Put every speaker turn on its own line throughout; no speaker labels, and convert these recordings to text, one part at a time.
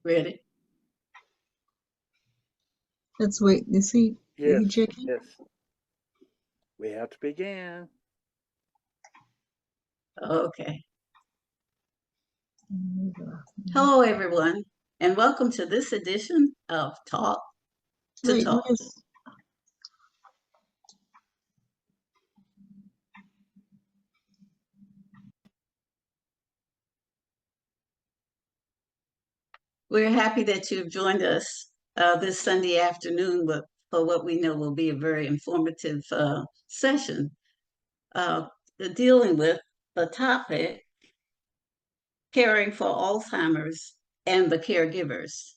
Ready?
Let's wait. You see, are
Yes,
you checking?
yes. We have to begin.
Okay. Hello, everyone, and welcome to this edition of Talk to
Wait,
Talk.
miss.
We're happy that you've joined us this Sunday afternoon for what we know will be a very informative session dealing with the topic caring for Alzheimer's and the caregivers.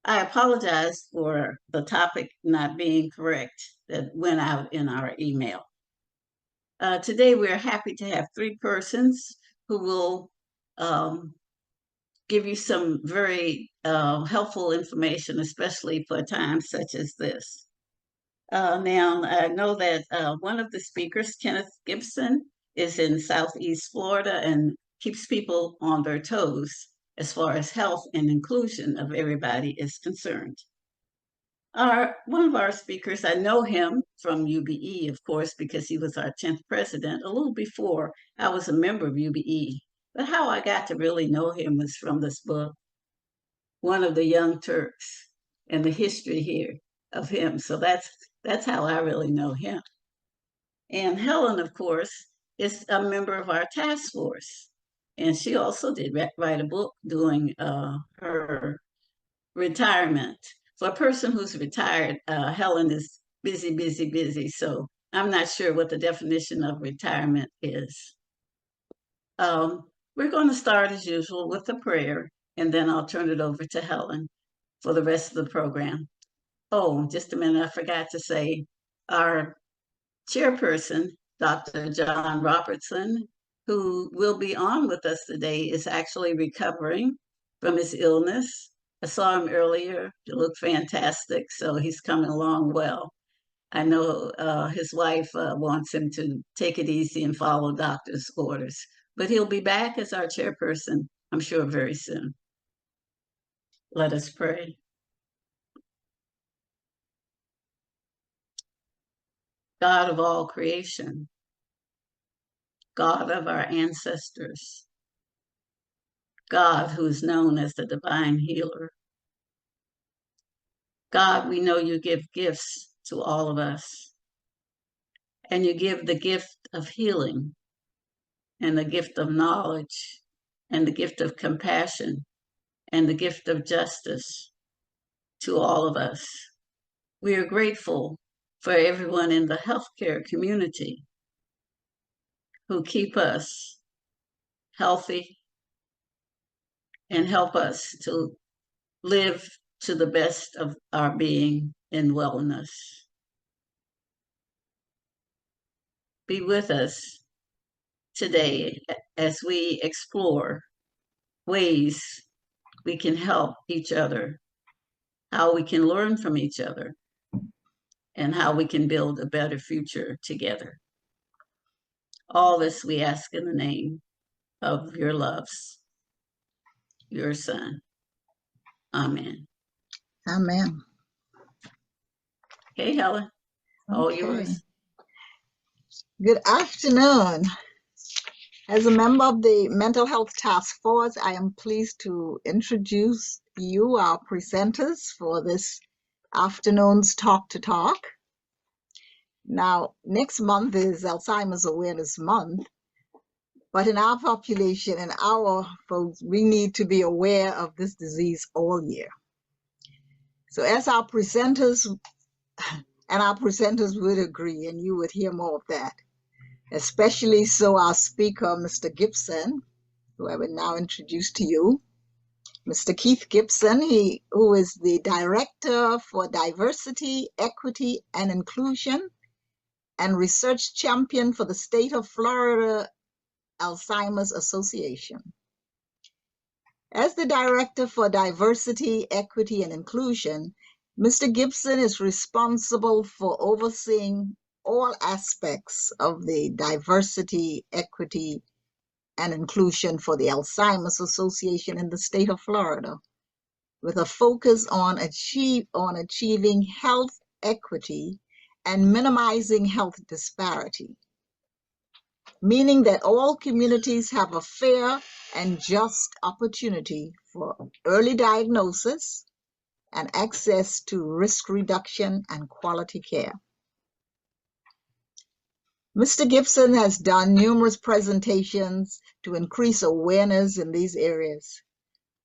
I apologize for the topic not being correct that went out in our email. Today, we're happy to have three persons who will give you some very helpful information, especially for times such as this. Now, I know that one of the speakers, Kenneth Gibson, is in Southeast Florida and keeps people on their toes as far as health and inclusion of everybody is concerned. One of our speakers, I know him from UBE, of course, because he was our 10th president a little before I was a member of UBE. But how I got to really know him was from this book, One of the Young Turks, and the history here of him. So that's how I really know him. And Helen, of course, is a member of our task force. And she also did write a book doing her retirement. For a person who's retired, Helen is busy, busy, busy. So I'm not sure what the definition of retirement is. We're going to start as usual with a prayer, and then I'll turn it over to Helen for the rest of the program. Oh, just a minute, I forgot to say our chairperson, Dr. John Robertson, who will be on with us today, is actually recovering from his illness. I saw him earlier. He looked fantastic, so he's coming along well. I know his wife wants him to take it easy and follow doctor's orders, but he'll be back as our chairperson, I'm sure, very soon. Let us pray. God of all creation, God of our ancestors, God who is known as the divine healer. God, we know you give gifts to all of us, and you give the gift of healing and the gift of knowledge and the gift of compassion and the gift of justice to all of us. We are grateful for everyone in the healthcare community who keep us healthy and help us to live to the best of our being in wellness. Be with us today as we explore ways we can help each other, how we can learn from each other, and how we can build a better future together. All this we ask in the name of your loves, your son. Amen.
Amen.
Hey, Helen, all
Okay.
yours.
Good afternoon. As a member of the Mental Health Task Force, I am pleased to introduce you, our presenters, for this afternoon's Talk to Talk. Now, next month is Alzheimer's Awareness Month, but in our population and our folks, we need to be aware of this disease all year. So as our presenters, and our presenters would agree, and you would hear more of that, especially so our speaker, Mr. Gibson, who I will now introduce to you. Mr. Keith Gibson, who is the Director for Diversity, Equity, and Inclusion and Research Champion for the State of Florida Alzheimer's Association. As the Director for Diversity, Equity, and Inclusion, Mr. Gibson is responsible for overseeing all aspects of the diversity, equity, and inclusion for the Alzheimer's Association in the state of Florida. with a focus on achieving health equity and minimizing health disparity, meaning that all communities have a fair and just opportunity for early diagnosis and access to risk reduction and quality care. Mr. Gibson has done numerous presentations to increase awareness in these areas.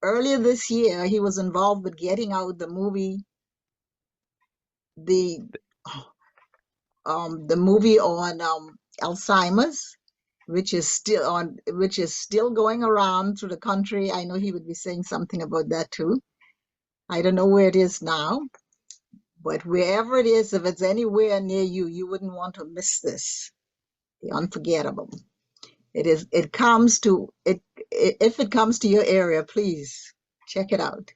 Earlier this year, he was involved with getting out the movie on Alzheimer's, which is still going around through the country. I know he would be saying something about that too. I don't know where it is now, but wherever it is, if it's anywhere near you, you wouldn't want to miss this. The unforgettable. If it comes to your area, please check it out.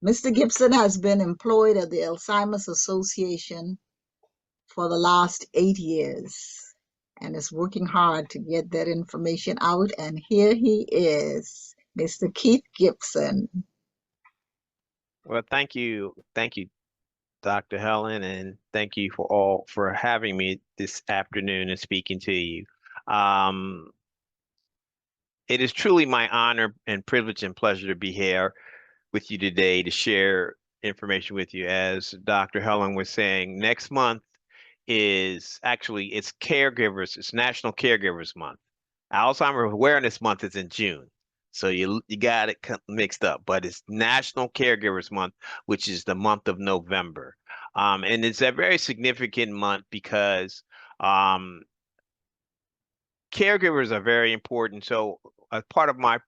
Mr. Gibson has been employed at the Alzheimer's Association for the last 8 years and is working hard to get that information out. And here he is, Mr. Keith Gibson.
Well, thank you, Dr. Helen, and thank you for having me this afternoon and speaking to you. It is truly my honor and privilege and pleasure to be here with you today to share information with you. As Dr. Helen was saying, next month it's caregivers. It's National Caregivers Month. Alzheimer's Awareness Month is in June. So you got it mixed up, but it's National Caregivers Month, which is the month of November. And it's a very significant month because caregivers are very important. So as part of my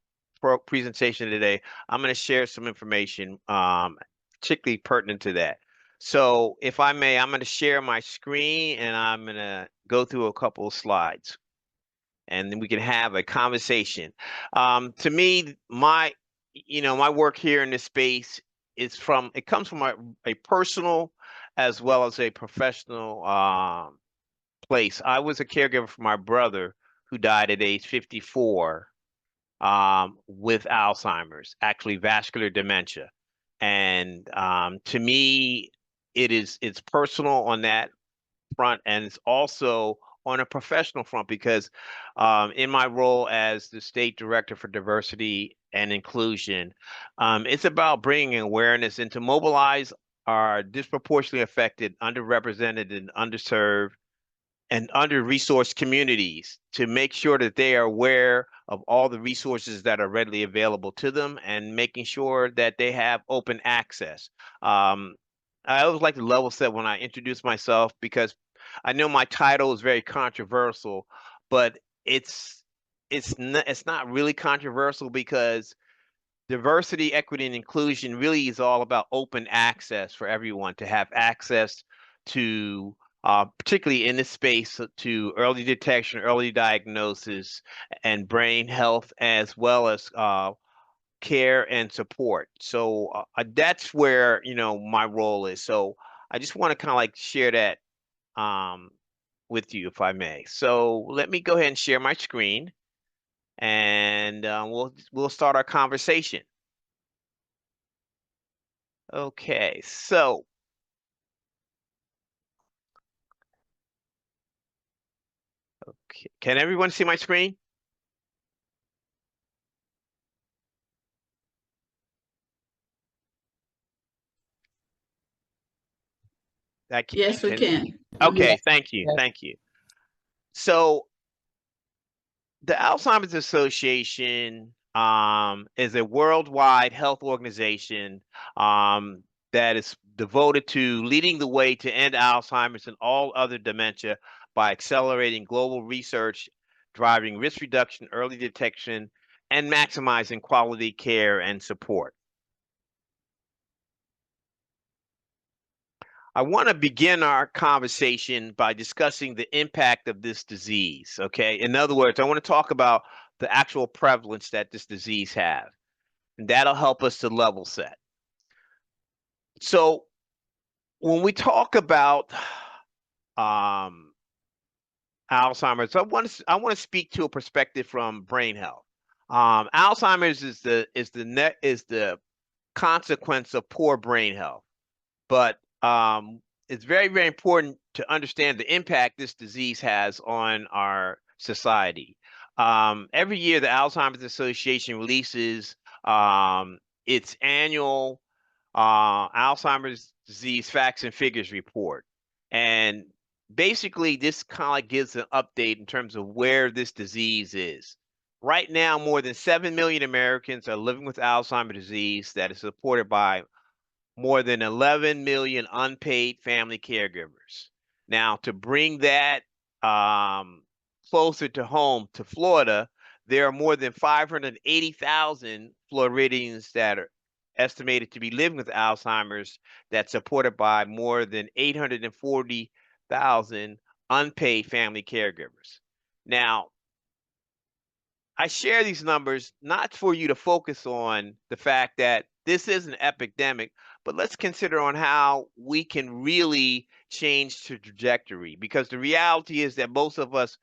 presentation today, I'm going to share some information particularly pertinent to that. So if I may, I'm going to share my screen and I'm going to go through a couple of slides and then we can have a conversation. To me, my work here in this space comes from a personal as well as a professional place. I was a caregiver for my brother who died at age 54 with Alzheimer's, actually vascular dementia. And to me, it's personal on that front, and it's also on a professional front because in my role as the state director for diversity and inclusion, it's about bringing awareness and to mobilize our disproportionately affected, underrepresented, and underserved and under-resourced communities to make sure that they are aware of all the resources that are readily available to them and making sure that they have open access. I always like to level set when I introduce myself because I know my title is very controversial, but it's not really controversial because diversity, equity, and inclusion really is all about open access for everyone to have access to, particularly in this space, to early detection, early diagnosis, and brain health, as well as care and support. So that's where my role is. So I just want to kind of like share that with you, if I may. So let me go ahead and share my screen, and we'll start our conversation. Okay, so can everyone see my screen?
Yes, we can.
Okay, thank you. So the Alzheimer's Association is a worldwide health organization that is devoted to leading the way to end Alzheimer's and all other dementia by accelerating global research, driving risk reduction, early detection, and maximizing quality care and support. I want to begin our conversation by discussing the impact of this disease, okay? In other words, I want to talk about the actual prevalence that this disease has, and that'll help us to level set. So when we talk about Alzheimer's, I want to speak to a perspective from brain health. Alzheimer's is the consequence of poor brain health. But it's very, very important to understand the impact this disease has on our society. Every year, the Alzheimer's Association releases its annual Alzheimer's disease facts and figures report. And basically, this kind of like gives an update in terms of where this disease is. Right now, more than 7 million Americans are living with Alzheimer's disease that is supported by more than 11 million unpaid family caregivers. Now, to bring that closer to home to Florida, there are more than 580,000 Floridians that are estimated to be living with Alzheimer's that's supported by more than 840,000 unpaid family caregivers. Now, I share these numbers not for you to focus on the fact that this is an epidemic, but let's consider on how we can really change the trajectory. Because the reality is that most of us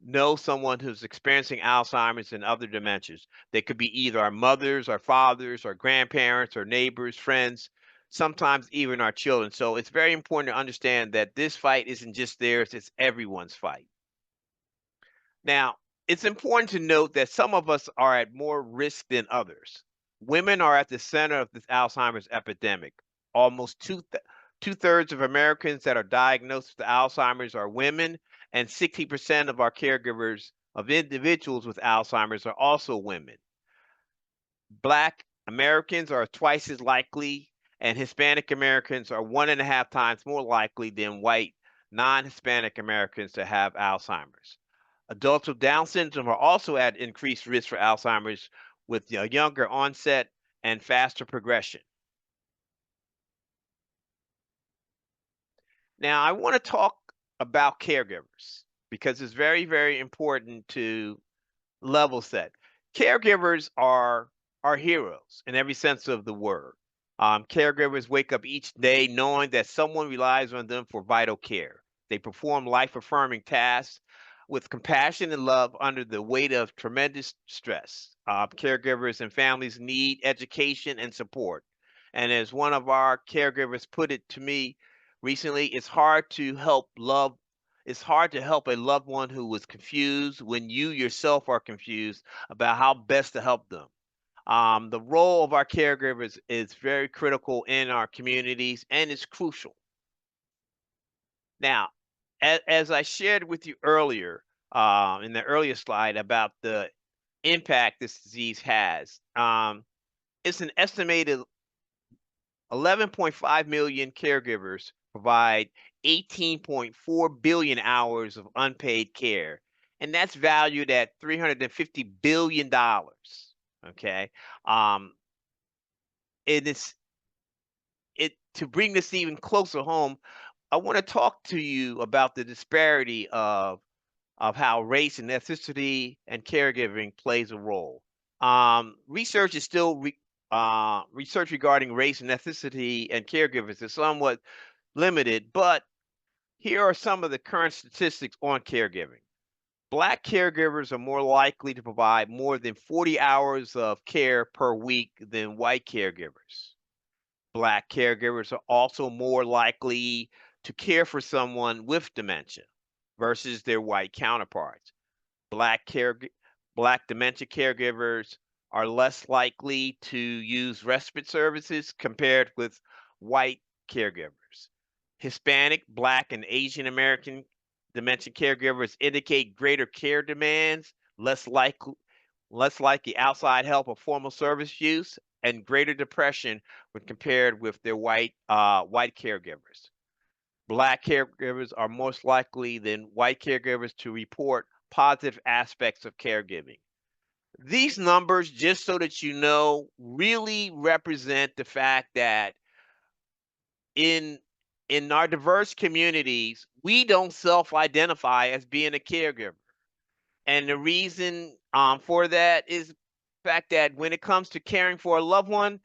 know someone who's experiencing Alzheimer's and other dementias. They could be either our mothers, our fathers, our grandparents, our neighbors, friends, sometimes even our children. So it's very important to understand that this fight isn't just theirs, it's everyone's fight. Now, it's important to note that some of us are at more risk than others. Women are at the center of this Alzheimer's epidemic. Almost two-thirds of Americans that are diagnosed with Alzheimer's are women, and 60% of our caregivers of individuals with Alzheimer's are also women. Black Americans are twice as likely, and Hispanic Americans are 1.5 times more likely than white non-Hispanic Americans to have Alzheimer's. Adults with Down syndrome are also at increased risk for Alzheimer's with a younger onset and faster progression. Now, I want to talk about caregivers because it's very, very important to level set. Caregivers are our heroes in every sense of the word. Caregivers wake up each day knowing that someone relies on them for vital care. They perform life affirming tasks with compassion and love under the weight of tremendous stress. Caregivers and families need education and support. And as one of our caregivers put it to me recently, it's hard to help a loved one who was confused when you yourself are confused about how best to help them. The role of our caregivers is very critical in our communities and is crucial. Now, as I shared with you earlier, in the earlier slide about the impact this disease has, it's an estimated 11.5 million caregivers provide 18.4 billion hours of unpaid care, and that's valued at $350 billion. Okay. And to bring this even closer home, I want to talk to you about the disparity of how race and ethnicity and caregiving plays a role. Research is still research regarding race and ethnicity and caregivers is somewhat limited, but here are some of the current statistics on caregiving. Black caregivers are more likely to provide more than 40 hours of care per week than white caregivers. Black caregivers are also more likely to care for someone with dementia versus their white counterparts. Black care, Black dementia caregivers are less likely to use respite services compared with white caregivers. Hispanic, Black, and Asian American dementia caregivers indicate greater care demands, less likely outside help or formal service use, and greater depression when compared with their white caregivers. Black caregivers are most likely than white caregivers to report positive aspects of caregiving. These numbers, just so that you know, really represent the fact that in in our diverse communities, we don't self-identify as being a caregiver. And the reason for that is the fact that when it comes to caring for a loved one,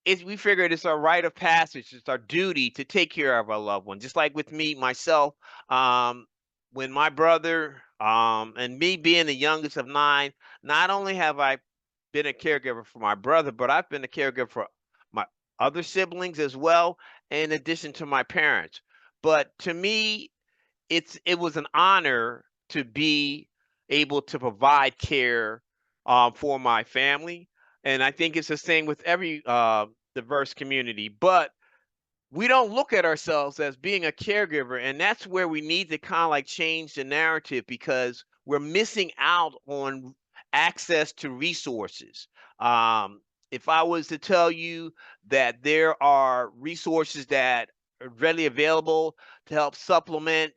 we figured it's our rite of passage, it's our duty to take care of our loved one. Just like with me, myself, when my brother and me being the youngest of nine, not only have I been a caregiver for my brother, but I've been a caregiver for my other siblings as well, in addition to my parents. But to me, it was an honor to be able to provide care for my family, and I think it's the same with every diverse community. But we don't look at ourselves as being a caregiver, and that's where we need to kind of like change the narrative, because we're missing out on access to resources. um, if I was to tell you that there are resources that are readily available to help supplement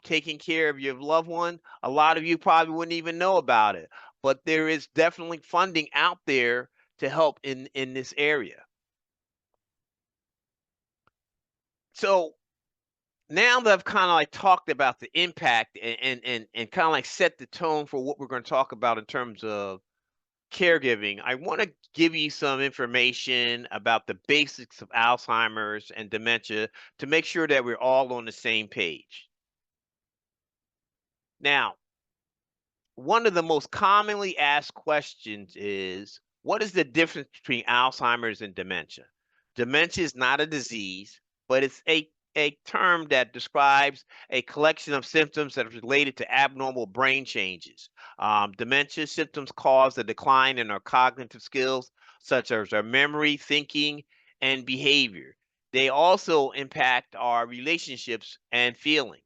taking care of your loved one, a lot of you probably wouldn't even know about it, but there is definitely funding out there to help in this area. So now that I've kind of like talked about the impact and kind of like set the tone for what we're going to talk about in terms of caregiving, I want to give you some information about the basics of Alzheimer's and dementia to make sure that we're all on the same page. Now, one of the most commonly asked questions is, what is the difference between Alzheimer's and dementia? Dementia is not a disease, but it's a term that describes a collection of symptoms that are related to abnormal brain changes. Dementia symptoms cause a decline in our cognitive skills, such as our memory, thinking, and behavior. They also impact our relationships and feelings.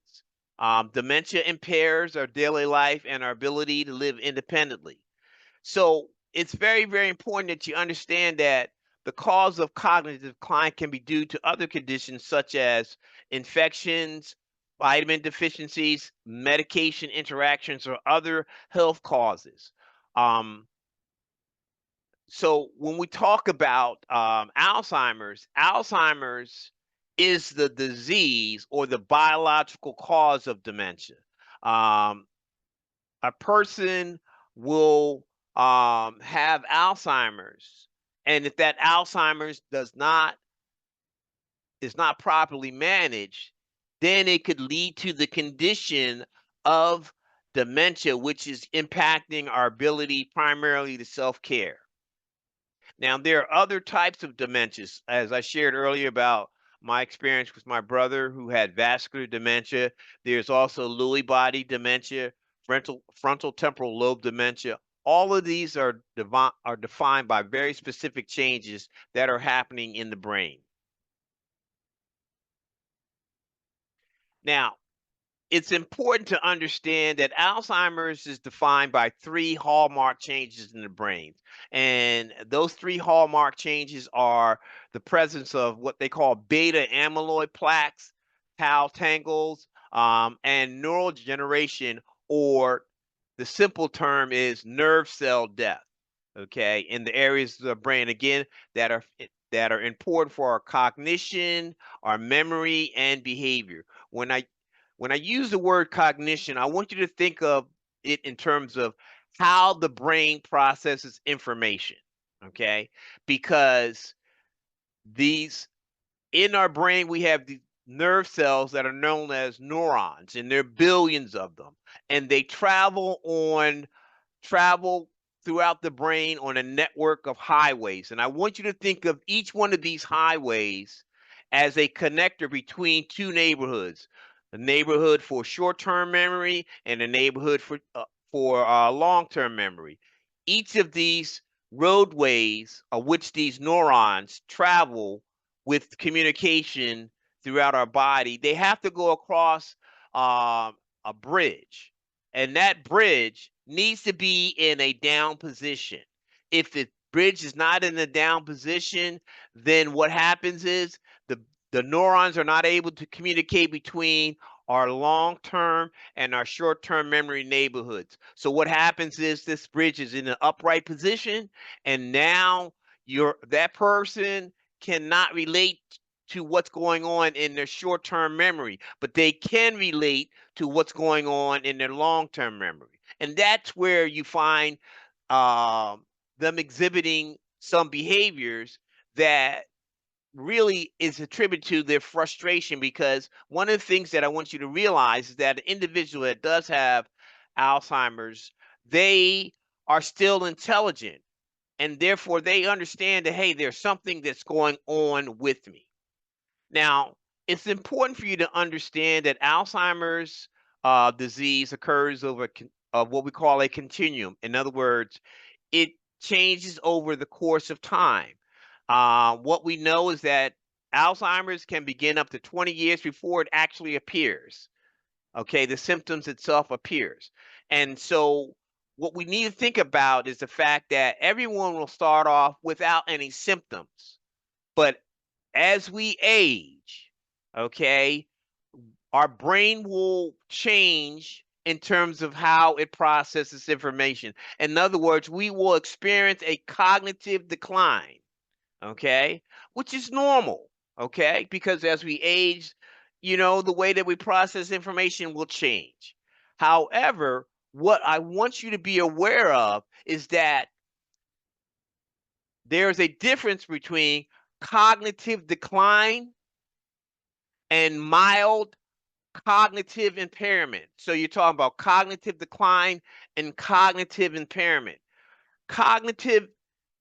Dementia impairs our daily life and our ability to live independently. So it's very, very important that you understand that the cause of cognitive decline can be due to other conditions such as infections, vitamin deficiencies, medication interactions, or other health causes. Um, so when we talk about Alzheimer's is the disease or the biological cause of dementia. Um, a person will have Alzheimer's, and if that Alzheimer's is not properly managed, then it could lead to the condition of dementia, which is impacting our ability primarily to self-care. Now, there are other types of dementias, as I shared earlier about my experience with my brother who had vascular dementia. There's also Lewy body dementia, frontal temporal lobe dementia. All of these are defined by very specific changes that are happening in the brain. Now, it's important to understand that Alzheimer's is defined by three hallmark changes in the brain. And those three hallmark changes are the presence of what they call beta amyloid plaques, tau tangles, and neurodegeneration, or the simple term is nerve cell death. Okay, in the areas of the brain again that are important for our cognition, our memory, and behavior. When I use the word cognition, I want you to think of it in terms of how the brain processes information, okay? Because these in our brain, we have these nerve cells that are known as neurons, and there are billions of them, and they travel throughout the brain on a network of highways. And I want you to think of each one of these highways as a connector between two neighborhoods, a neighborhood for short-term memory and a neighborhood for long-term memory. Each of these roadways of which these neurons travel with communication throughout our body, they have to go across a bridge, and that bridge needs to be in a down position. If the bridge is not in a down position, then what happens is the the neurons are not able to communicate between our long-term and our short-term memory neighborhoods. So what happens is this bridge is in an upright position, and now that person cannot relate to what's going on in their short-term memory, but they can relate to what's going on in their long-term memory. And that's where you find them exhibiting some behaviors that really is attributed to their frustration, because one of the things that I want you to realize is that an individual that does have Alzheimer's, they are still intelligent. and therefore they understand that, hey, there's something that's going on with me. Now, it's important for you to understand that Alzheimer's disease occurs over what we call a continuum. In other words, it changes over the course of time. What we know is that Alzheimer's can begin up to 20 years before it actually appears. Okay, the symptoms itself appears. And so what we need to think about is the fact that everyone will start off without any symptoms. But as we age, okay, our brain will change in terms of how it processes information. In other words, we will experience a cognitive decline, okay, which is normal, okay, because as we age, the way that we process information will change. However, what I want you to be aware of is that there's a difference between cognitive decline and mild cognitive impairment. So you're talking about cognitive decline and cognitive impairment. Cognitive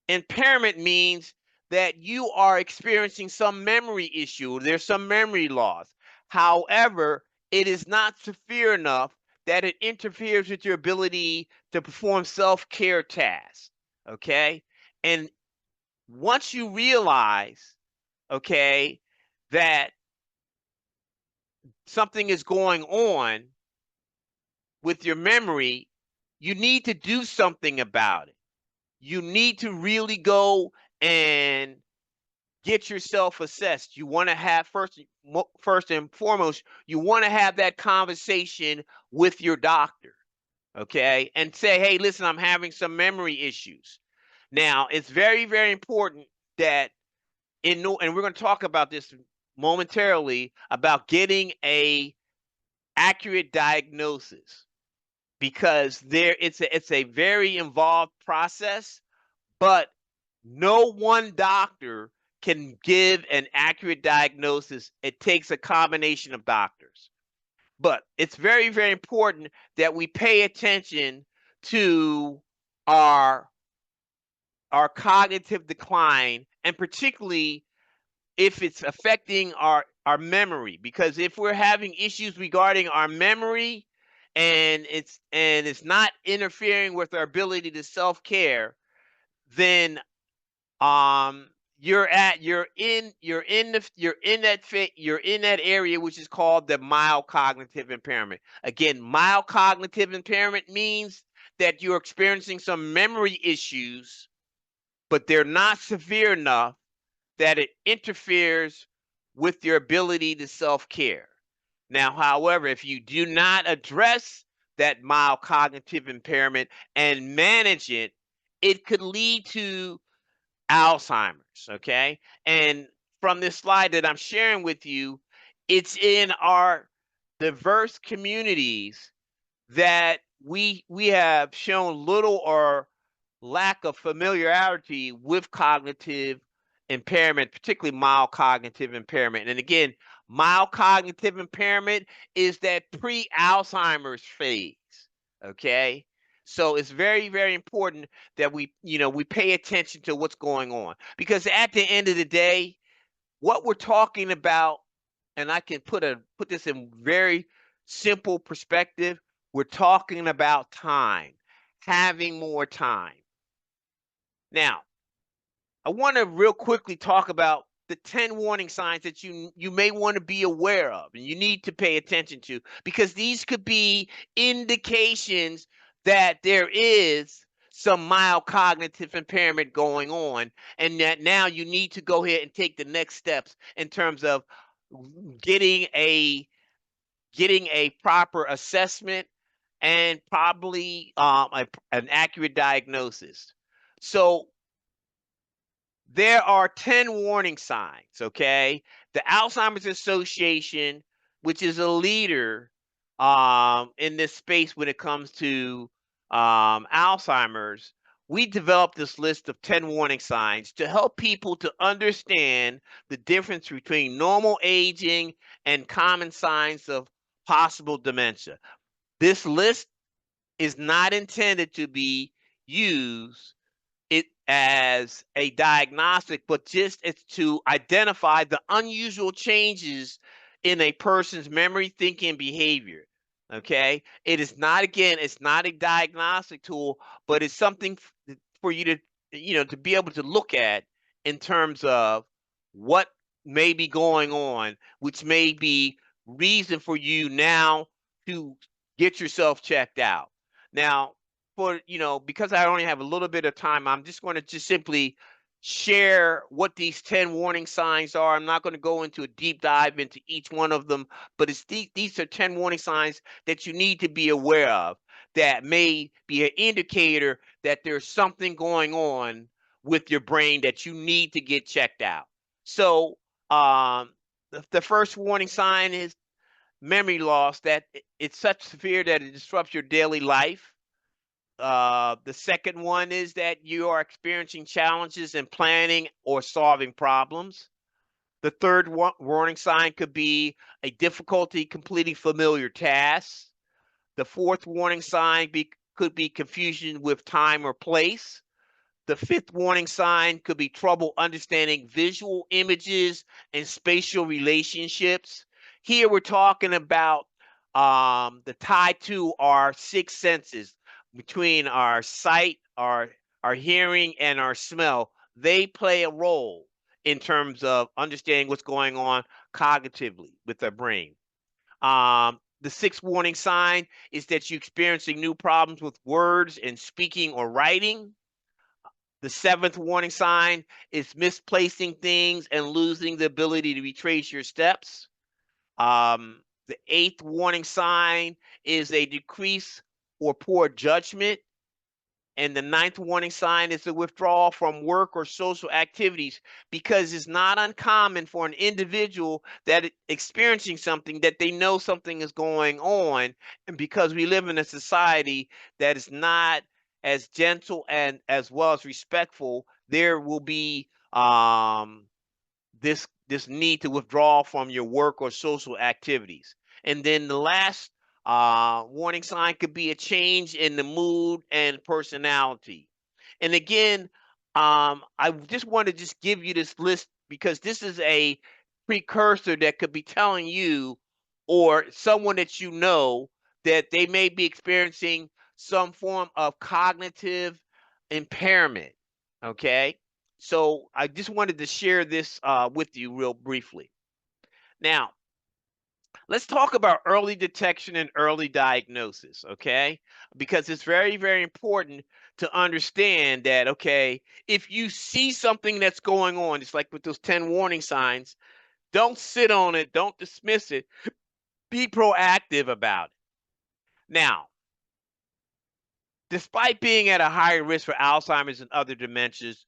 impairment means that you are experiencing some memory issue. There's some memory loss. However, it is not severe enough that it interferes with your ability to perform self-care tasks. Okay. And once you realize, okay, that something is going on with your memory, you need to do something about it. You need to really go and get yourself assessed. You want to have first and foremost, you want to have that conversation with your doctor, okay? And say, hey, listen, I'm having some memory issues. Now, it's very, very important that and we're going to talk about this momentarily about getting a accurate diagnosis because it's a very involved process, but no one doctor can give an accurate diagnosis. It takes a combination of doctors. But it's very, very important that we pay attention to our cognitive decline, and particularly if it's affecting our memory, because if we're having issues regarding our memory and it's not interfering with our ability to self-care, then you're in that area which is called the mild cognitive impairment. Again, mild cognitive impairment means that you're experiencing some memory issues, but they're not severe enough that it interferes with your ability to self-care. Now, however, if you do not address that mild cognitive impairment and manage it, it could lead to Alzheimer's, okay? And from this slide that I'm sharing with you, it's in our diverse communities that we have shown little or lack of familiarity with cognitive impairment, particularly mild cognitive impairment. And again, mild cognitive impairment is that pre-Alzheimer's phase, okay? So it's very, very important that we pay attention to what's going on, because at the end of the day, what we're talking about, and I can put this in very simple perspective, we're talking about time, having more time. Now, I want to real quickly talk about the 10 warning signs that you may want to be aware of and you need to pay attention to, because these could be indications that there is some mild cognitive impairment going on, and that now you need to go ahead and take the next steps in terms of getting a proper assessment and probably an accurate diagnosis. So there are 10 warning signs, okay? The Alzheimer's Association, which is a leader in this space when it comes to Alzheimer's, we developed this list of 10 warning signs to help people to understand the difference between normal aging and common signs of possible dementia. This list is not intended to be used. as a diagnostic, but just it's to identify the unusual changes in a person's memory, thinking, behavior. Okay, it is not, again, it's not a diagnostic tool, but it's something for you to, to be able to look at in terms of what may be going on, which may be reason for you now to get yourself checked out. Now, for, because I only have a little bit of time, I'm just going to just simply share what these 10 warning signs are. I'm not going to go into a deep dive into each one of them, but these are 10 warning signs that you need to be aware of that may be an indicator that there's something going on with your brain that you need to get checked out. So the first warning sign is memory loss, that it's such severe that it disrupts your daily life. The second one is that you are experiencing challenges in planning or solving problems. The third warning sign could be a difficulty completing familiar tasks. The fourth warning sign could be confusion with time or place. The fifth warning sign could be trouble understanding visual images and spatial relationships. Here we're talking about the tie to our six senses, between our sight, our hearing, and our smell. They play a role in terms of understanding what's going on cognitively with our brain. The sixth warning sign is that you're experiencing new problems with words and speaking or writing. The seventh warning sign is misplacing things and losing the ability to retrace your steps. The eighth warning sign is a decrease or poor judgment. And the ninth warning sign is the withdrawal from work or social activities, because it's not uncommon for an individual that experiencing something that they know something is going on. And because we live in a society that is not as gentle and as well as respectful, there will be this need to withdraw from your work or social activities. And then the last warning sign could be a change in the mood and personality. And again, I just want to just give you this list because this is a precursor that could be telling you or someone that you know that they may be experiencing some form of cognitive impairment. Okay. So I just wanted to share this with you real briefly. Now, let's talk about early detection and early diagnosis, okay? Because it's very, very important to understand that, okay, if you see something that's going on, it's like with those 10 warning signs, don't sit on it, don't dismiss it, be proactive about it. Now, despite being at a higher risk for Alzheimer's and other dementias,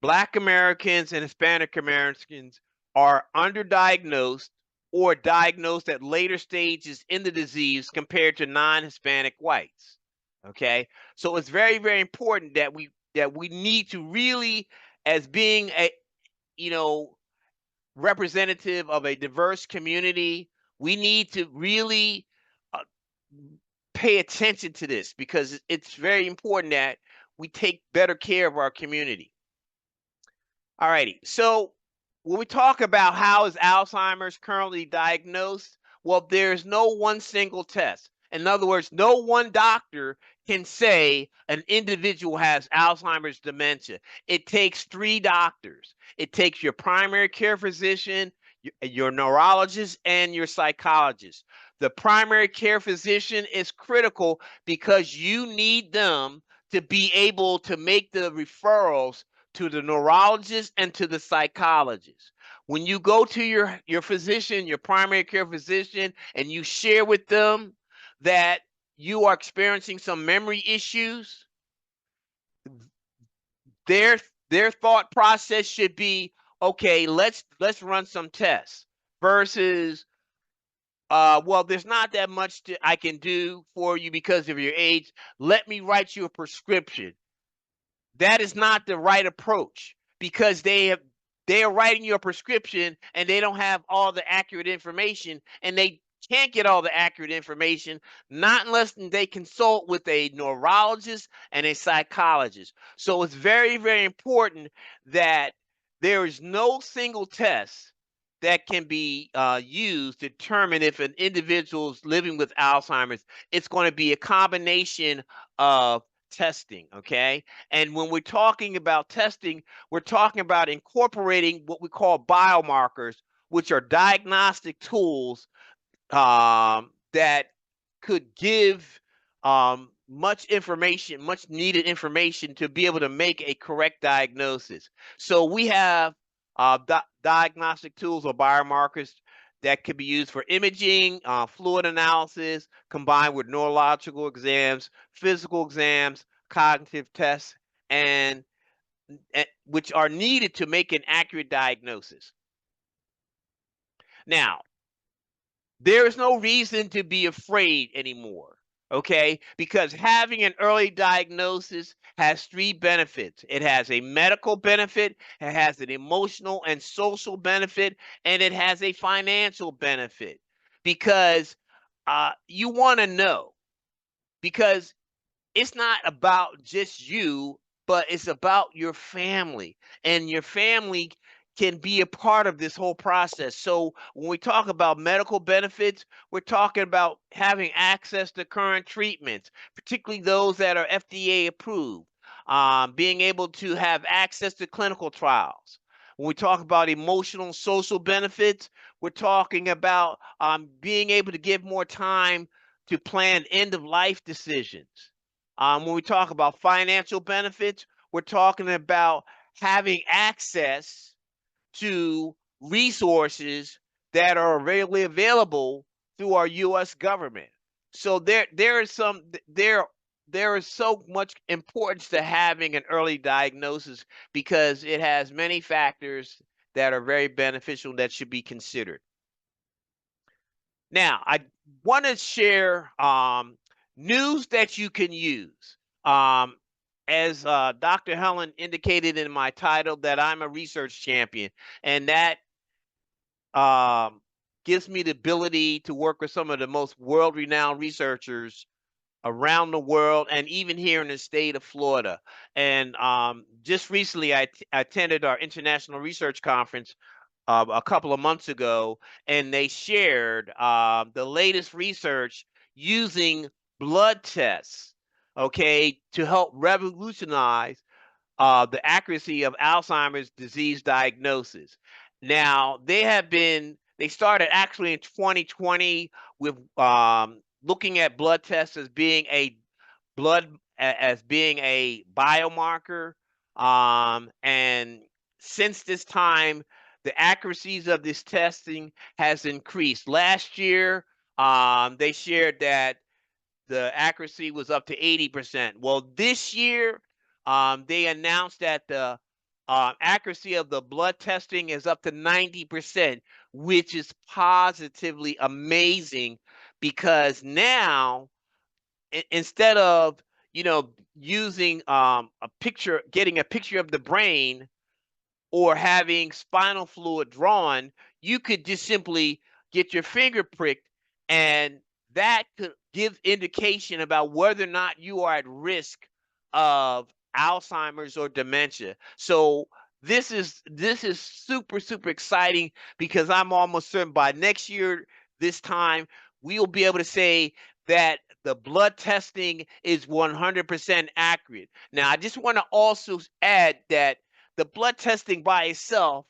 Black Americans and Hispanic Americans are underdiagnosed or diagnosed at later stages in the disease compared to non-Hispanic whites. Okay, so it's very, very important that we need to really, as being a you know representative of a diverse community, we need to really uh, pay attention to this because it's very important that we take better care of our community. All righty. So when we talk about how is Alzheimer's currently diagnosed, well, there's no one single test. In other words, no one doctor can say an individual has Alzheimer's dementia. It takes three doctors. It takes your primary care physician, your neurologist, and your psychologist. The primary care physician is critical because you need them to be able to make the referrals to the neurologist and to the psychologist. When you go to your physician, your primary care physician, and you share with them that you are experiencing some memory issues, their their thought process should be, okay, let's run some tests versus well, there's not that much I can do for you because of your age. Let me write you a prescription. That is not the right approach because they are writing you a prescription and they don't have all the accurate information and they can't get all the accurate information, not unless they consult with a neurologist and a psychologist. So it's very, very important that there is no single test that can be used to determine if an individual is living with Alzheimer's. It's going to be a combination of testing, okay? And when we're talking about testing, we're talking about incorporating what we call biomarkers, which are diagnostic tools that could give much information, much needed information to be able to make a correct diagnosis. So we have diagnostic tools or biomarkers that could be used for imaging, fluid analysis, combined with neurological exams, physical exams, cognitive tests, and which are needed to make an accurate diagnosis. Now, there is no reason to be afraid anymore, okay? Because having an early diagnosis has three benefits. It has a medical benefit, it has an emotional and social benefit, and it has a financial benefit. Because you want to know, because it's not about just you, but it's about your family, and your family can be a part of this whole process. So when we talk about medical benefits, we're talking about having access to current treatments, particularly those that are FDA approved, being able to have access to clinical trials. When we talk about emotional and social benefits, we're talking about being able to give more time to plan end of life decisions. When we talk about financial benefits, we're talking about having access to resources that are readily available through our U.S. government. So there is so much importance to having an early diagnosis because it has many factors that are very beneficial that should be considered. Now, I want to share news that you can use. Um, as Dr. Helen indicated in my title, that I'm a research champion, and that um, gives me the ability to work with some of the most world-renowned researchers around the world and even here in the state of Florida. And just recently, I attended our international research conference a couple of months ago, and they shared the latest research using blood tests, okay, to help revolutionize the accuracy of Alzheimer's disease diagnosis. Now, they started actually in 2020 with looking at blood tests as being as being a biomarker. And since this time, the accuracies of this testing has increased. Last year, they shared that the accuracy was up to 80%. Well, this year, they announced that the accuracy of the blood testing is up to 90%, which is positively amazing because now instead of using getting a picture of the brain or having spinal fluid drawn, you could just simply get your finger pricked, and that could give indication about whether or not you are at risk of Alzheimer's or dementia. So this is super super exciting because I'm almost certain by next year this time we'll be able to say that the blood testing is 100% accurate. Now, I just want to also add that the blood testing by itself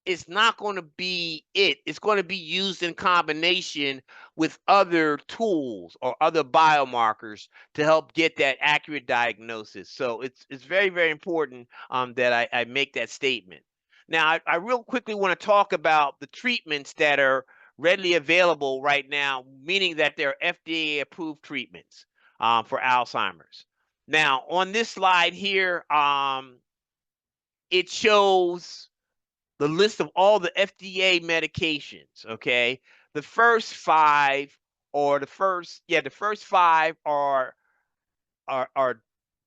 is not going to be it. It's going to be used in combination with other tools or other biomarkers to help get that accurate diagnosis. So it's very, very important that I make that statement. Now, I real quickly want to talk about the treatments that are readily available right now, meaning that they're FDA approved treatments for Alzheimer's. Now, on this slide here, it shows the list of all the FDA medications, okay? The first five or the first five are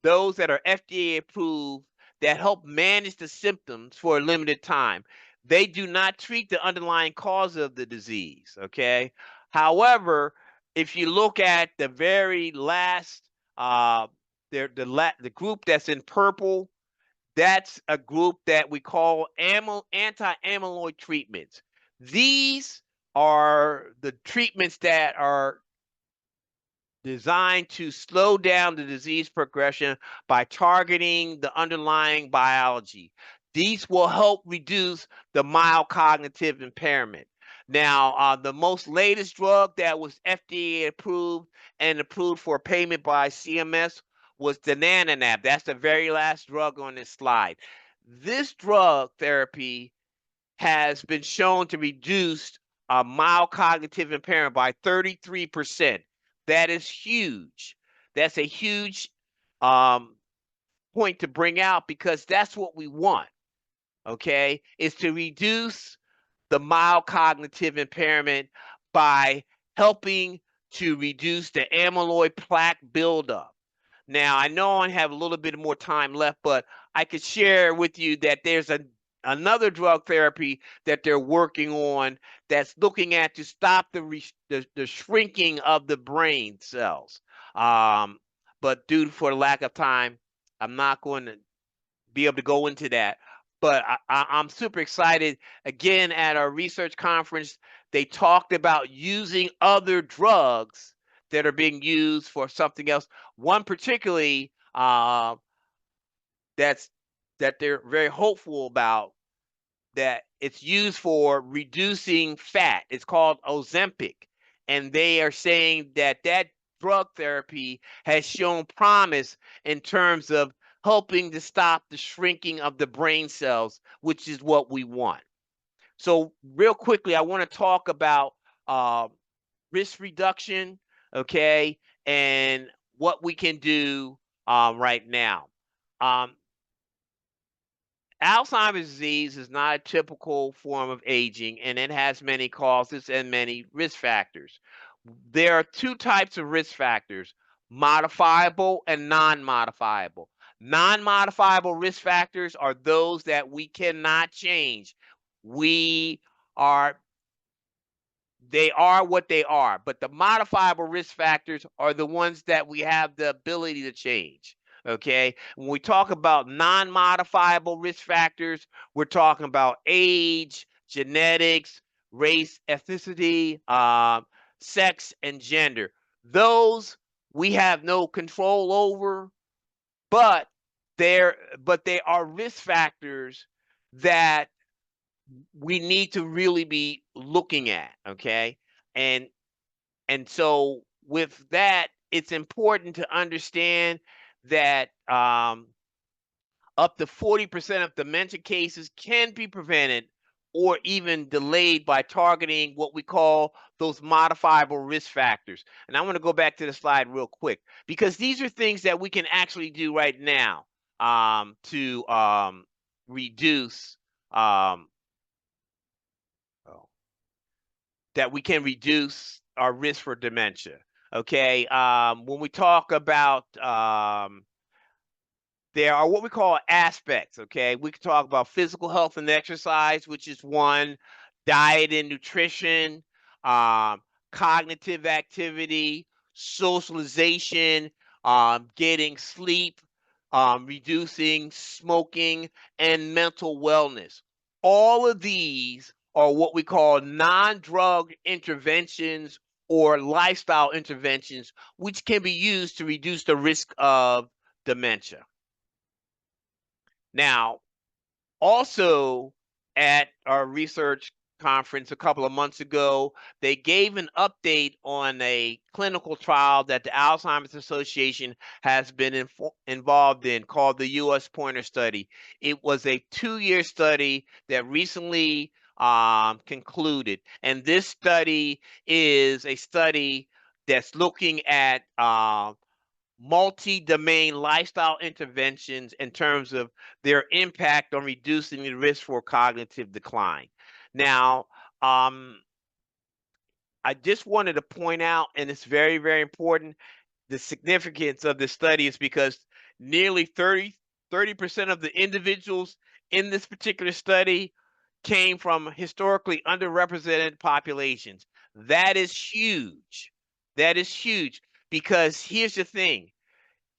those that are FDA approved that help manage the symptoms for a limited time. They do not treat the underlying cause of the disease, okay? However, if you look at the very last, the group that's in purple, that's a group that we call anti-amyloid treatments. These are the treatments that are designed to slow down the disease progression by targeting the underlying biology. These will help reduce the mild cognitive impairment. Now, the most latest drug that was FDA approved and approved for payment by CMS was donanemab. That's the very last drug on this slide. This drug therapy has been shown to reduce mild cognitive impairment by 33%. That is huge. That's a huge um, point to bring out because that's what we want, okay, is to reduce the mild cognitive impairment by helping to reduce the amyloid plaque buildup. Now, I know I have a little bit more time left, but I could share with you that there's another drug therapy that they're working on that's looking at to stop the shrinking of the brain cells. But due for lack of time, I'm not going to be able to go into that. But I'm super excited. Again, at our research conference, they talked about using other drugs that are being used for something else. One particularly that they're very hopeful about, that it's used for reducing fat. It's called Ozempic, and they are saying that that drug therapy has shown promise in terms of helping to stop the shrinking of the brain cells, which is what we want. So real quickly, I want to talk about uh, risk reduction, okay, and what we can do right now. Um, Alzheimer's disease is not a typical form of aging, and it has many causes and many risk factors. There are two types of risk factors: modifiable and non-modifiable. Non-modifiable risk factors are those that we cannot change. We are They are what they are, but the modifiable risk factors are the ones that we have the ability to change. Okay. When we talk about non modifiable risk factors, we're talking about age, genetics, race, ethnicity, sex, and gender. Those we have no control over, but they are risk factors that we need to really be looking at, okay? And so with that, it's important to understand that up to 40% of dementia cases can be prevented or even delayed by targeting what we call those modifiable risk factors. And I want to go back to the slide real quick because these are things that we can actually do right now to reduce um, that we can reduce our risk for dementia. Okay, when we talk about there are what we call aspects. Okay, we can talk about physical health and exercise, which is one; diet and nutrition, um, cognitive activity, socialization, getting sleep, reducing smoking, and mental wellness. All of these are what we call non-drug interventions or lifestyle interventions, which can be used to reduce the risk of dementia. Now, also at our research conference a couple of months ago, they gave an update on a clinical trial that the Alzheimer's Association has been involved in called the US Pointer Study. It was a 2-year study that recently concluded. And this study is a study that's looking at multi-domain lifestyle interventions in terms of their impact on reducing the risk for cognitive decline. Now, I just wanted to point out, and it's very, very important, the significance of this study is because nearly 30% of the individuals in this particular study came from historically underrepresented populations. That is huge. That is huge, because here's the thing.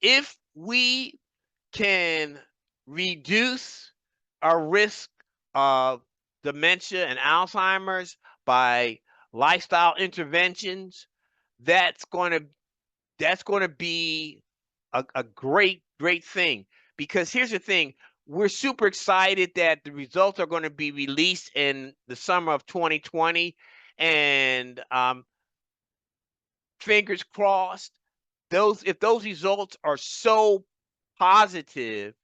If we can reduce our risk of dementia and Alzheimer's by lifestyle interventions, that's going to be a great thing. Because here's the thing, we're super excited that the results are going to be released in the summer of 2020, and fingers crossed, if those results are so positive,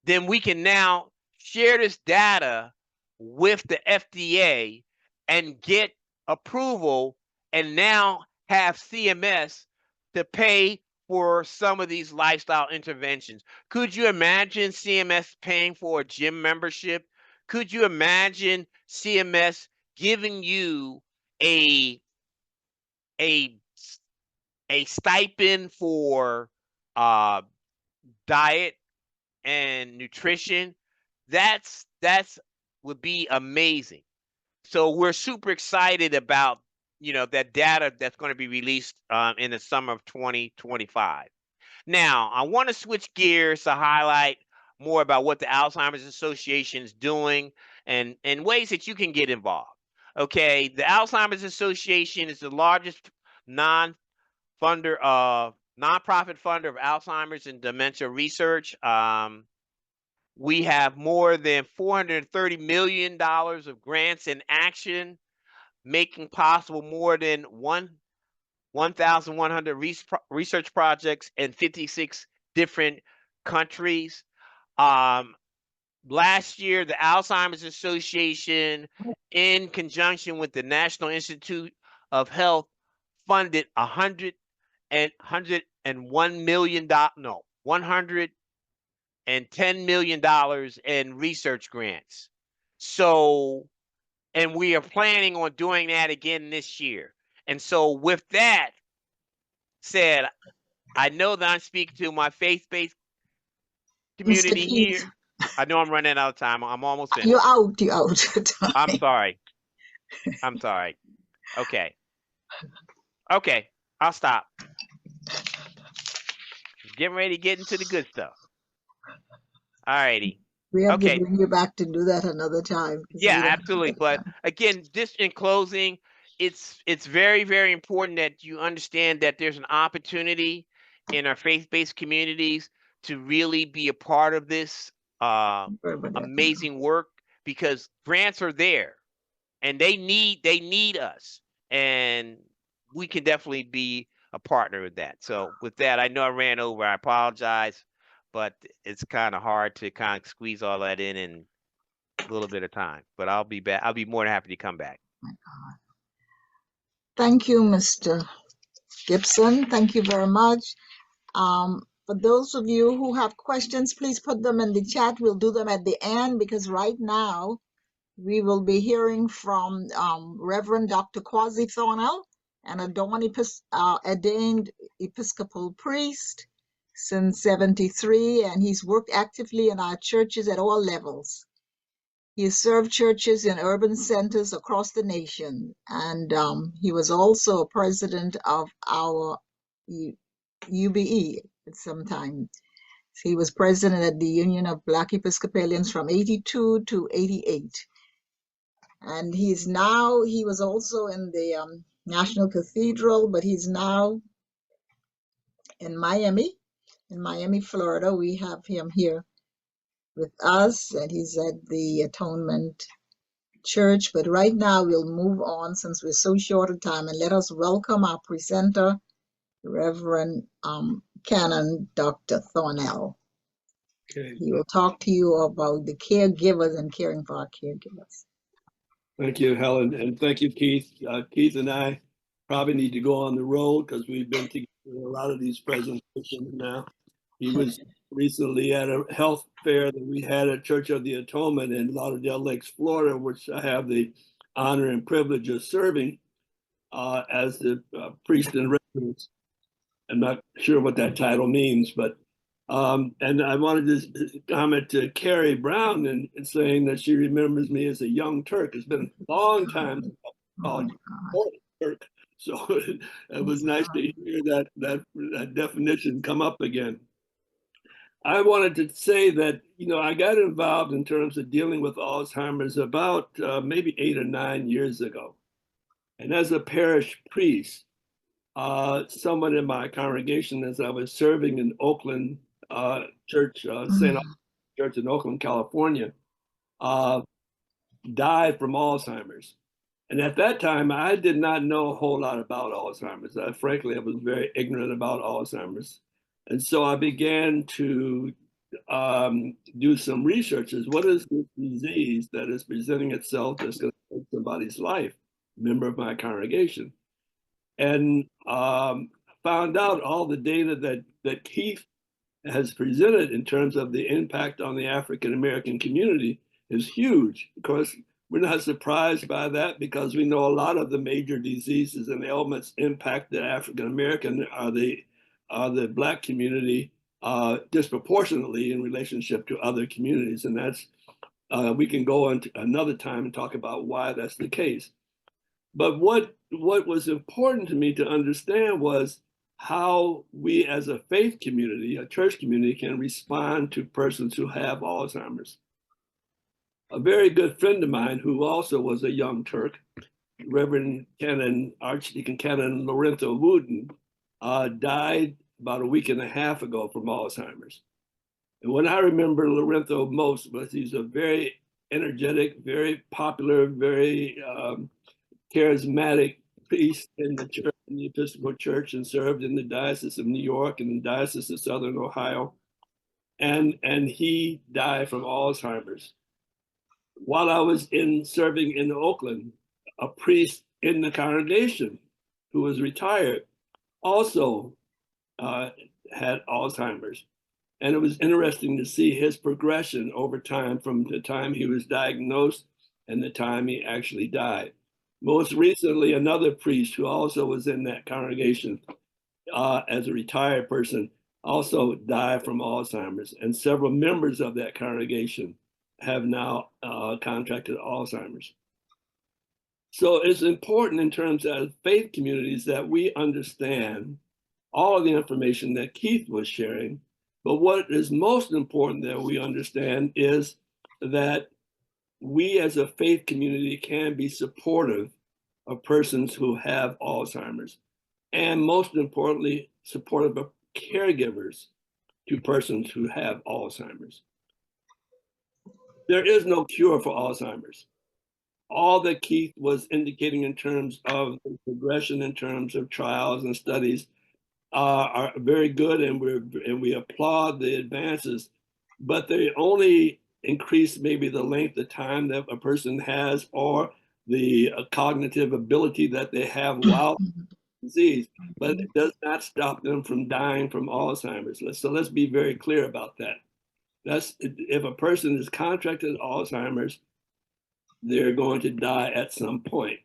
then we can now share this data with the FDA and get approval, and now have CMS to pay for some of these lifestyle interventions. Could you imagine CMS paying for a gym membership? Could you imagine CMS giving you a a a stipend for uh, diet and nutrition? That's would be amazing. So we're super excited about that data that's going to be released in the summer of 2025. Now I want to switch gears to highlight more about what the Alzheimer's Association is doing, and ways that you can get involved. Okay, the Alzheimer's Association is the largest non nonprofit funder of Alzheimer's and dementia research. We have more than $430 million of grants in action, making possible more than 1,100 research projects in 56 different countries. Last year, the Alzheimer's Association, in conjunction with the National Institute of Health, funded $110 million in research grants. So, and we are planning on doing that again this year. And so with that said, I know that I'm speaking to my faith-based
Mr.
community
Keith,
here. I know I'm running out of time. I'm almost finished.
you're out. You're out.
I'm sorry. I'm sorry. Okay. Okay. I'll stop. Getting ready to get into the good stuff. All righty.
We have to
Okay.
bring you back to do that another time. 'Cause we
Yeah,
don't
absolutely.
have
But
time.
again, just in closing, it's very, very important that you understand that there's an opportunity in our faith-based communities to really be a part of this
Sorry about that.
amazing work, because grants are there and they need us, and we can definitely be a partner with that. So with that, I know I ran over. I apologize, but it's kind of hard to kind of squeeze all that in a little bit of time. But I'll be back. I'll be more than happy to come back.
Thank you, Mr. Gibson. Thank you very much. For those of you who have questions, please put them in the chat. We'll do them at the end, because right now we will be hearing from Reverend Dr. Kwasi Thornell, an ordained Episcopal priest since '73, and he's worked actively in our churches at all levels. He has served churches in urban centers across the nation, and he was also a president of our UBE at some time. He was president at the Union of Black Episcopalians from '82 to '88. And he was also in the National Cathedral, but he's now in Miami, Florida. We have him here with us, and he's at the Atonement Church. But right now we'll move on, since we're so short of time, and let us welcome our presenter, Reverend Canon Dr. Thornell.
Okay.
He will talk to you about the caregivers and caring for our caregivers.
Thank you, Helen, and thank you, Keith. Keith and I probably need to go on the road, because we've been together in a lot of these presentations now. He was recently at a health fair that we had at Church of the Atonement in Lauderdale Lakes, Florida, which I have the honor and privilege of serving as the priest in residence. I'm not sure what that title means, but and I wanted to comment to Carrie Brown and saying that she remembers me as a young Turk. It's been a long time since I
Oh,
called
God.
Turk. So it was nice to hear that definition come up again. I wanted to say that, I got involved in terms of dealing with Alzheimer's about maybe 8 or 9 years ago. And as a parish priest, someone in my congregation, as I was serving in Oakland Church, St. Church in Oakland, California, uh, died from Alzheimer's. And at that time, I did not know a whole lot about Alzheimer's. Frankly, I was very ignorant about Alzheimer's. And so I began to do some research as what is this disease that is presenting itself that's going to take somebody's life, member of my congregation. And found out all the data that Keith has presented in terms of the impact on the African American community is huge. Of course, we're not surprised by that because we know a lot of the major diseases and ailments impact the African American or the Black community disproportionately in relationship to other communities, and that's we can go into another time and talk about why that's the case. But what was important to me to understand was how we as a faith community, a church community, can respond to persons who have Alzheimer's. A very good friend of mine who also was a young Turk, Reverend Canon, Archdeacon Canon Lorenzo Wooden, died about a week and a half ago from Alzheimer's. And what I remember Lorenzo most was he's a very energetic, very popular, very charismatic priest in the church, in the Episcopal Church, and served in the Diocese of New York and the Diocese of Southern Ohio. And he died from Alzheimer's. While I was serving in Oakland, a priest in the congregation who was retired also had Alzheimer's. And it was interesting to see his progression over time from the time he was diagnosed and the time he actually died. Most recently, another priest who also was in that congregation as a retired person also died from Alzheimer's, and several members of that congregation have now contracted Alzheimer's. So it's important in terms of faith communities that we understand all of the information that Keith was sharing, but what is most important that we understand is that we as a faith community can be supportive of persons who have Alzheimer's, and most importantly, supportive of caregivers to persons who have Alzheimer's. There is no cure for Alzheimer's. All that Keith was indicating in terms of the progression, in terms of trials and studies, are very good, and we applaud the advances, but they only increase maybe the length of time that a person has or the cognitive ability that they have while disease, but it does not stop them from dying from Alzheimer's. So let's be very clear about that. That's if a person is contracted Alzheimer's, they're going to die at some point.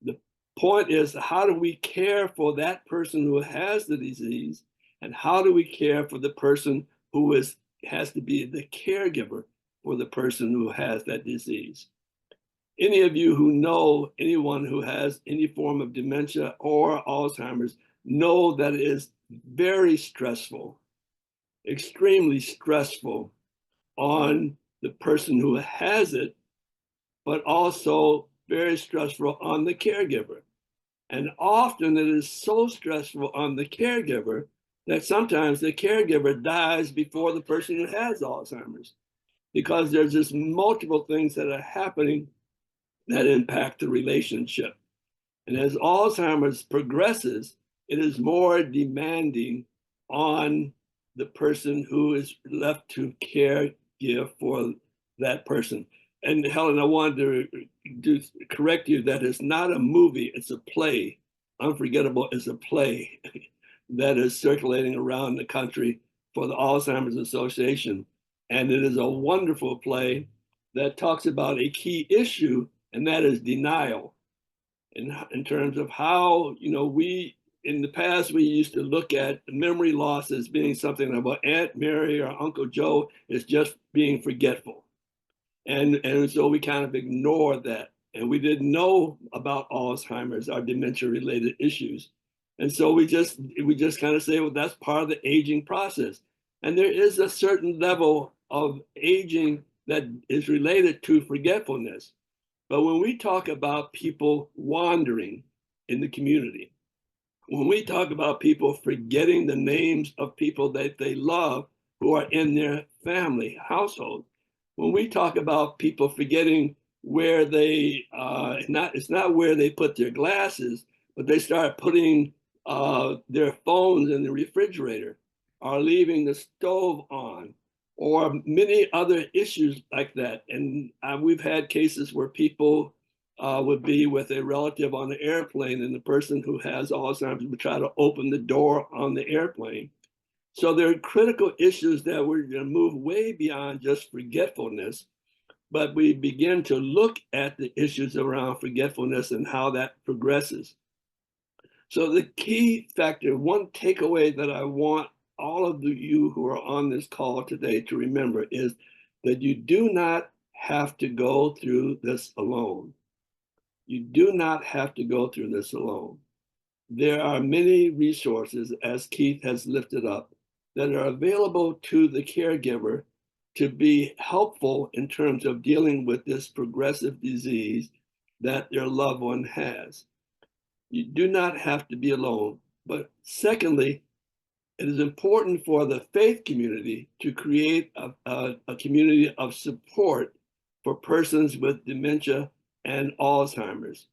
The point is, how do we care for that person who has the disease, and how do we care for the person who has to be the caregiver for the person who has that disease? Any of you who know anyone who has any form of dementia or Alzheimer's know that it is very stressful, extremely stressful on the person who has it, but also very stressful on the caregiver. And often it is so stressful on the caregiver that sometimes the caregiver dies before the person who has Alzheimer's, because there's just multiple things that are happening that impact the relationship. And as Alzheimer's progresses, it is more demanding on the person who is left to give for that person. And Helen, I wanted to correct you that it's not a movie, it's a play. Unforgettable is a play that is circulating around the country for the Alzheimer's Association. And it is a wonderful play that talks about a key issue, and that is denial. In terms of how, we, in the past, we used to look at memory loss as being something about Aunt Mary or Uncle Joe is just being forgetful. And so we kind of ignore that. and we didn't know about Alzheimer's or dementia-related issues. And so we just kind of say, well, that's part of the aging process. And there is a certain level of aging that is related to forgetfulness. But when we talk about people wandering in the community, when we talk about people forgetting the names of people that they love who are in their family household, when we talk about people forgetting where they it's not where they put their glasses, but they start putting their phones in the refrigerator, or leaving the stove on, or many other issues like that. And we've had cases where people would be with a relative on the airplane, and the person who has Alzheimer's would try to open the door on the airplane. So there are critical issues that we're going to move way beyond just forgetfulness, but we begin to look at the issues around forgetfulness and how that progresses. So the key factor, one takeaway that I want all of you who are on this call today to remember, is that you do not have to go through this alone. You do not have to go through this alone. There are many resources, as Keith has lifted up, that are available to the caregiver to be helpful in terms of dealing with this progressive disease that their loved one has. You do not have to be alone. But secondly, it is important for the faith community to create a community of support for persons with dementia and Alzheimer's.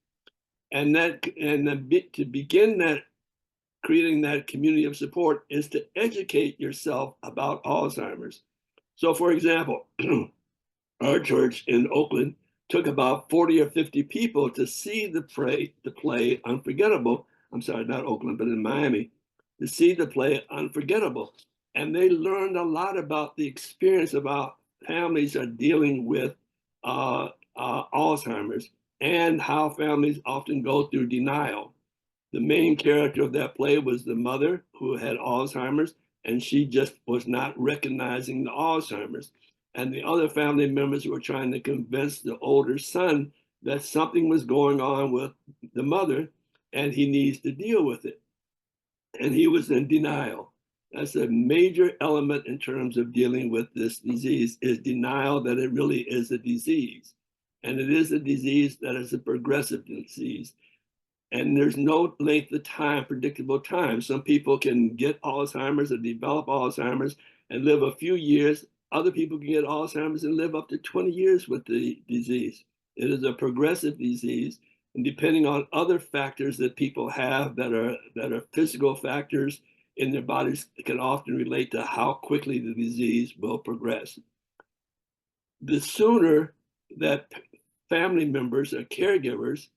And to begin that, creating that community of support is to educate yourself about Alzheimer's. So for example, our church in Oakland took about 40 or 50 people to see the play Unforgettable. I'm sorry, not Oakland, but in Miami, to see the play Unforgettable. And they learned a lot about the experience about families are dealing with Alzheimer's, and how families often go through denial. The main character of that play was the mother who had Alzheimer's, and she just was not recognizing the Alzheimer's. And the other family members were trying to convince the older son that something was going on with the mother and he needs to deal with it. And he was in denial. That's a major element in terms of dealing with this disease, is denial that it really is a disease. And it is a disease that is a progressive disease. And there's no length of time, predictable time. Some people can get Alzheimer's or develop Alzheimer's and live a few years. Other people can get Alzheimer's and live up to 20 years with the disease. It is a progressive disease. And depending on other factors that people have that are physical factors in their bodies, it can often relate to how quickly the disease will progress. The sooner that family members or caregivers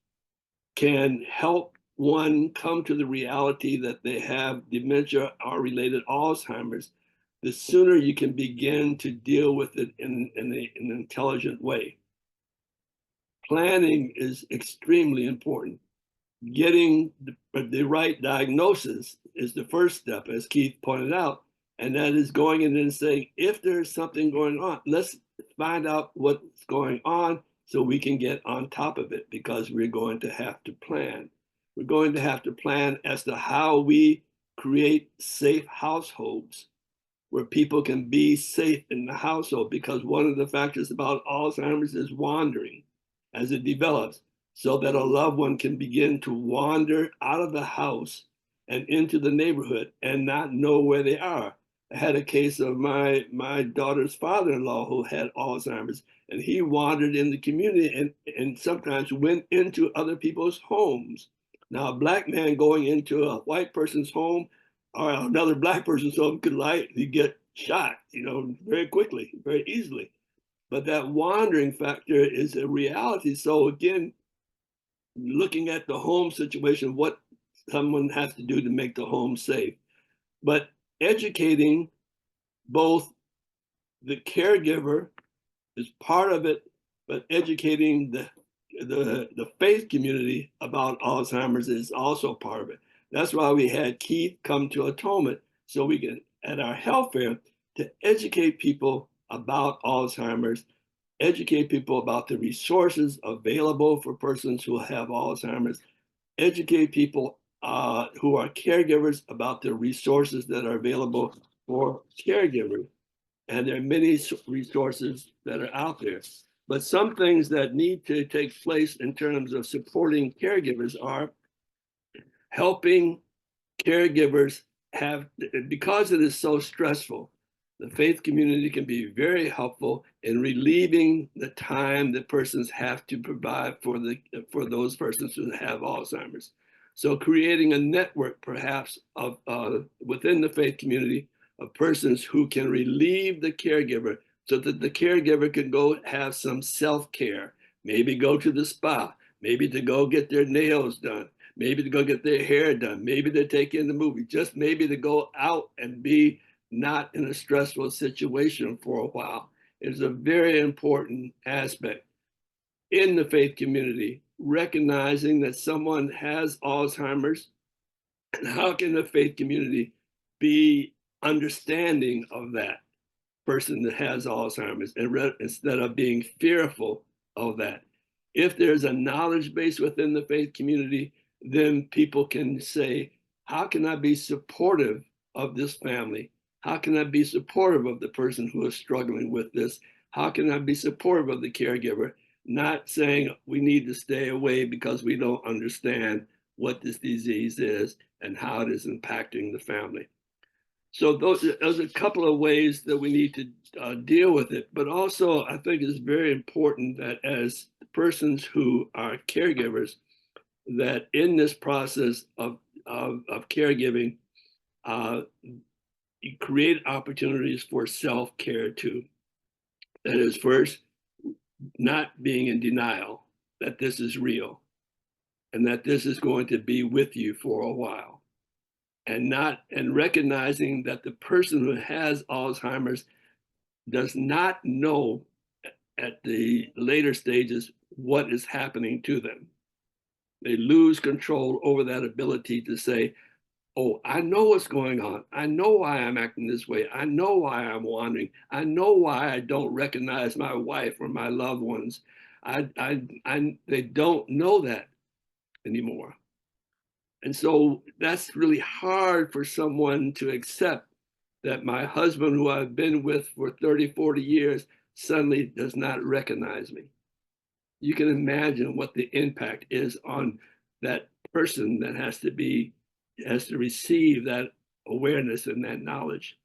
can help one come to the reality that they have dementia or related Alzheimer's, the sooner you can begin to deal with it in an intelligent way. Planning is extremely important. Getting the right diagnosis is the first step, as Keith pointed out, and that is going in and saying, if there's something going on, let's find out what's going on so we can get on top of it, because we're going to have to plan. We're going to have to plan as to how we create safe households where people can be safe in the household, because one of the factors about Alzheimer's is wandering as it develops, so that a loved one can begin to wander out of the house and into the neighborhood and not know where they are. I had a case of my daughter's father-in-law who had Alzheimer's, and he wandered in the community and sometimes went into other people's homes. Now, a black man going into a white person's home or another black person's home could likely get shot, very quickly, very easily. But that wandering factor is a reality. So again, looking at the home situation, what someone has to do to make the home safe. But educating both the caregiver is part of it, but educating the faith community about Alzheimer's is also part of it. That's why we had Keith come to Atonement, so we can, at our health fair, to educate people about Alzheimer's, educate people about the resources available for persons who have Alzheimer's, educate people who are caregivers about the resources that are available for caregivers. And there are many resources that are out there. But some things that need to take place in terms of supporting caregivers are helping caregivers have, because it is so stressful, the faith community can be very helpful in relieving the time that persons have to provide for those persons who have Alzheimer's. So creating a network perhaps of within the faith community of persons who can relieve the caregiver so that the caregiver can go have some self-care, maybe go to the spa, maybe to go get their nails done, maybe to go get their hair done, maybe to take in the movie, just maybe to go out and be not in a stressful situation for a while is a very important aspect in the faith community, recognizing that someone has Alzheimer's, and how can the faith community be understanding of that person that has Alzheimer's instead of being fearful of that. If there's a knowledge base within the faith community, then people can say, how can I be supportive of this family? How can I be supportive of the person who is struggling with this? How can I be supportive of the caregiver? Not saying we need to stay away because we don't understand what this disease is and how it is impacting the family. So those are a couple of ways that we need to deal with it. But also, I think it's very important that as persons who are caregivers, that in this process of caregiving, you create opportunities for self-care too. That is, first, not being in denial that this is real and that this is going to be with you for a while. And recognizing that the person who has Alzheimer's does not know at the later stages what is happening to them. They lose control over that ability to say, oh, I know what's going on. I know why I'm acting this way. I know why I'm wandering. I know why I don't recognize my wife or my loved ones. They don't know that anymore. And so that's really hard for someone to accept, that my husband, who I've been with for 30, 40 years, suddenly does not recognize me. You can imagine what the impact is on that person that has to receive that awareness and that knowledge.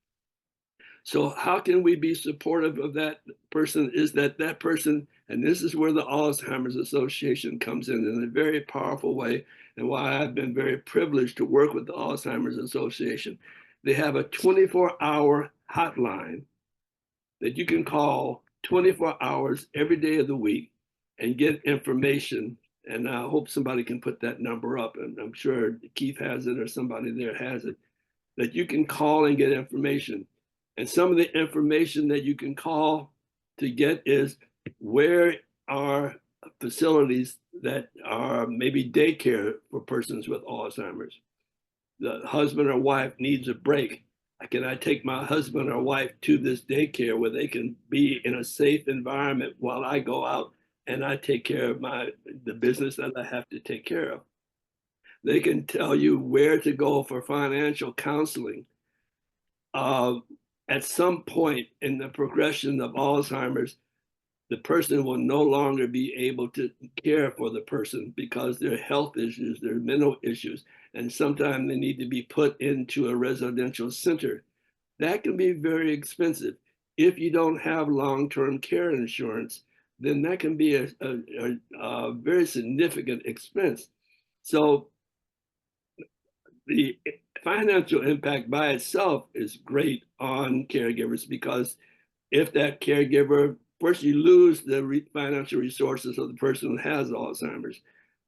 So how can we be supportive of that person? Is that person, and this is where the Alzheimer's Association comes in a very powerful way, and why I've been very privileged to work with the Alzheimer's Association. They have a 24-hour hotline that you can call 24 hours every day of the week and get information. And I hope somebody can put that number up, and I'm sure Keith has it or somebody there has it, that you can call and get information. And some of the information that you can call to get is, where are facilities that are maybe daycare for persons with Alzheimer's? The husband or wife needs a break. Can I take my husband or wife to this daycare where they can be in a safe environment while I go out and I take care of the business that I have to take care of? They can tell you where to go for financial counseling. At some point in the progression of Alzheimer's, the person will no longer be able to care for the person because their health issues, their mental issues, and sometimes they need to be put into a residential center. That can be very expensive. If you don't have long-term care insurance, then that can be a very significant expense. So the financial impact by itself is great on caregivers, because if that caregiver, first you lose the financial resources of the person who has Alzheimer's,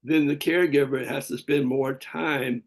then the caregiver has to spend more time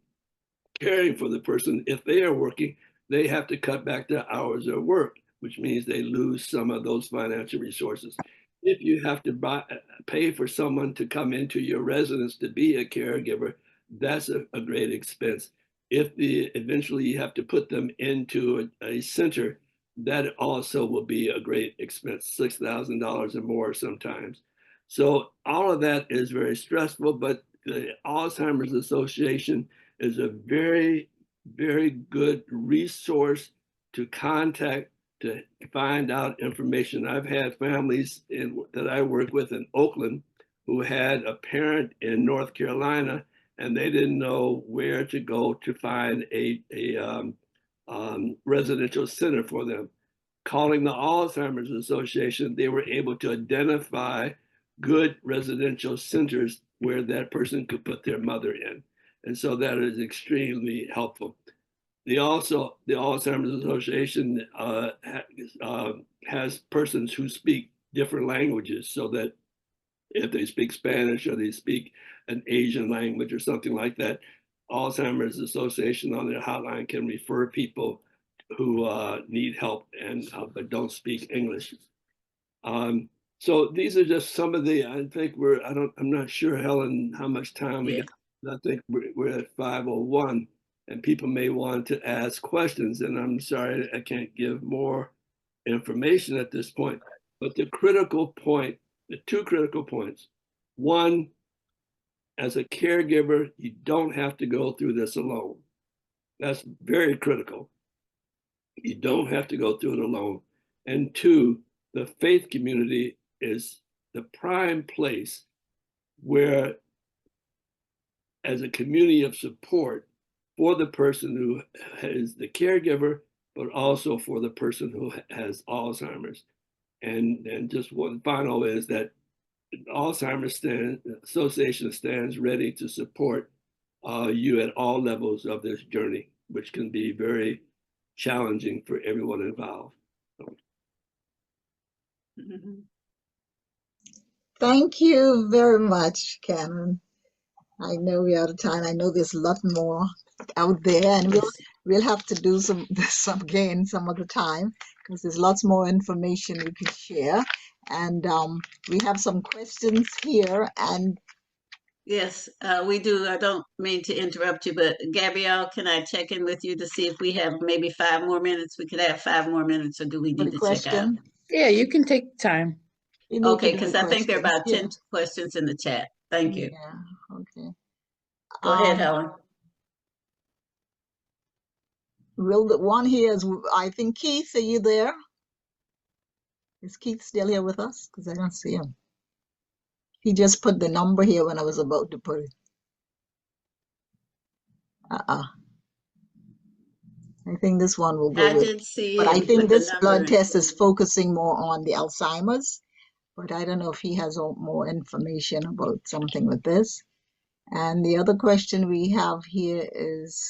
caring for the person. If they are working, they have to cut back their hours of work, which means they lose some of those financial resources. If you have to pay for someone to come into your residence to be a caregiver, that's a great expense. If eventually you have to put them into a center, that also will be a great expense, $6,000 or more sometimes. So all of that is very stressful, but the Alzheimer's Association is a very, very good resource to contact to find out information. I've had families that I work with in Oakland who had a parent in North Carolina, and they didn't know where to go to find a residential center for them. Calling the Alzheimer's Association, they were able to identify good residential centers where that person could put their mother in. And so that is extremely helpful. The Alzheimer's Association has persons who speak different languages, so that if they speak Spanish or they speak an Asian language or something like that, Alzheimer's Association on their hotline can refer people who need help and but don't speak English. So these are just some of the. I think I'm not sure, Helen, how much time we
Yeah.
got. I think we're at 5:01, and people may want to ask questions. And I'm sorry I can't give more information at this point. But the two critical points. One, as a caregiver, you don't have to go through this alone. That's very critical. You don't have to go through it alone. And two, the faith community is the prime place where, as a community of support for the person who is the caregiver, but also for the person who has Alzheimer's. And just one final is that Alzheimer's Association stands ready to support you at all levels of this journey, which can be very challenging for everyone involved.
Mhm.
Thank you very much, Cameron. I know we're out of time. I know there's a lot more out there, and we'll have to do some again some other time, because there's lots more information we could share. And we have some questions here, and
Yes, we do. I don't mean to interrupt you, but Gabrielle, can I check in with you to see if we have maybe 5 more minutes? We could have 5 more minutes, or do we
for
need
the
to check out?
question,
Yeah, you can take time.
you need to
Okay,
do the
because I think there are
questions.
about 10 questions in the chat. Thank you.
Yeah, okay.
Go ahead, Helen.
Will the one here is, I think, Keith, are you there? Is Keith still here with us? Because I don't see him. He just put the number here when I was about to put it. I think this one will go
I
with,
did see
but I
him
think
put the
this
number
blood
in.
test is focusing more on the Alzheimer's, but I don't know if he has more information about something with this. And the other question we have here is,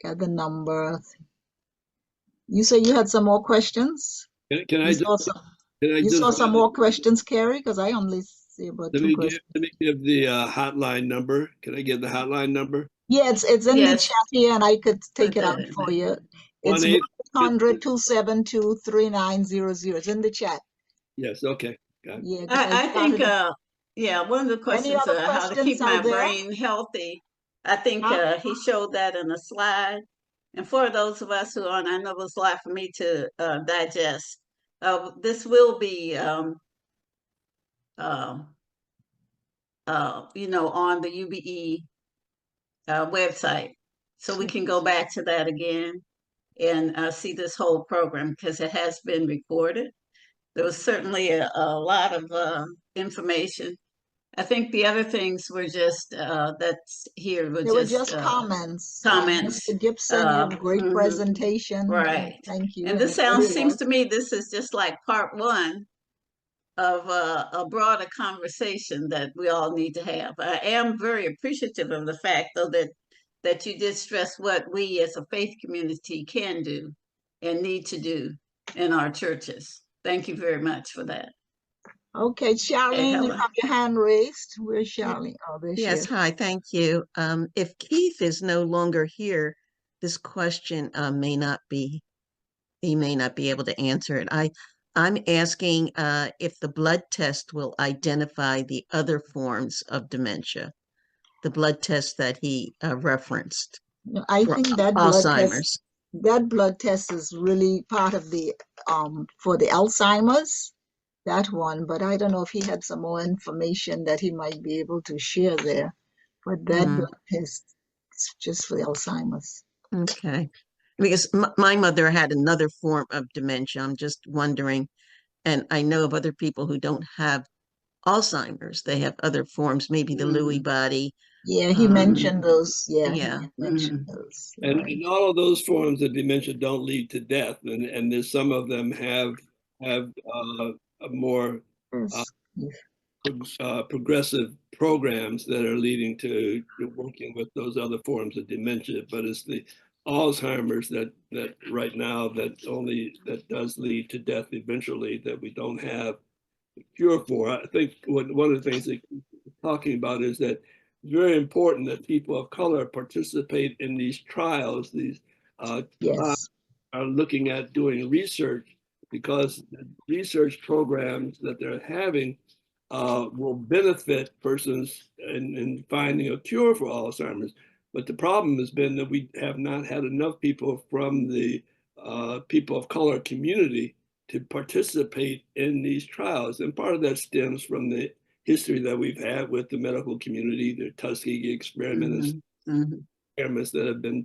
got the number. You say you had some more questions?
Can I just
You saw some more questions, Carrie? Because I only see about two questions.
let me give the hotline number. Can I give the hotline number?
Yeah, it's in the
Yes.
chat here, and I could take
Put
it out
that in
for
there.
you. It's 1-800-272-3900. It's in the chat.
Yes, okay. Got it.
Yeah, because I
I think,
started.
yeah, one of the
Any
questions,
other
how to keep
questions
my
out there?
brain healthy. I think
Huh?
he showed that in a slide. And for those of us who aren't, I know it was a lot for me to digest. This will be, on the UBE website. So we can go back to that again and see this whole program, because it has been recorded. There was certainly a lot of information. I think the other things were just that's here were
They were
just
just comments.
comments.
Mr. Gibson, you have a great
Mhm,
presentation.
right.
Thank you.
And
And
this
it really
seems
was.
to me this is just like part one of a broader conversation that we all need to have. I am very appreciative of the fact, though, that you did stress what we as a faith community can do and need to do in our churches. Thank you very much for that.
Okay,
Hey,
Charlene, you
Helen.
have your hand raised. Where's
Ye-
Charlene? Oh, there she
Yes,
is.
hi, thank you. If Keith is no longer here, this question he may not be able to answer it. I'm asking if the blood test will identify the other forms of dementia, the blood test that he referenced
I
for
think that blood test,
Alzheimer's.
that blood test is really part of the for the Alzheimer's, that one, but I don't know if he had some more information that he might be able to share there. But that
Mm.
blood test is just for the Alzheimer's.
Okay. Because my mother had another form of dementia. I'm just wondering, and I know of other people who don't have Alzheimer's. They have other forms, maybe the Lewy body.
Yeah, he
Um,
mentioned those. Yeah, he
yeah.
did mention those.
And all of those forms of dementia don't lead to death, and there's some of them have a more
Yes.
progressive programs that are leading to working with those other forms of dementia. But it's the Alzheimer's that right now that does lead to death eventually, that we don't have a cure for. I think one of the things that we're talking about is that it's very important that people of color participate in these trials. These
Yes.
are looking at doing research, because the research programs that they're having will benefit persons in finding a cure for Alzheimer's. But the problem has been that we have not had enough people from the people of color community to participate in these trials. And part of that stems from the history that we've had with the medical community, the Tuskegee experiments, experiments that have been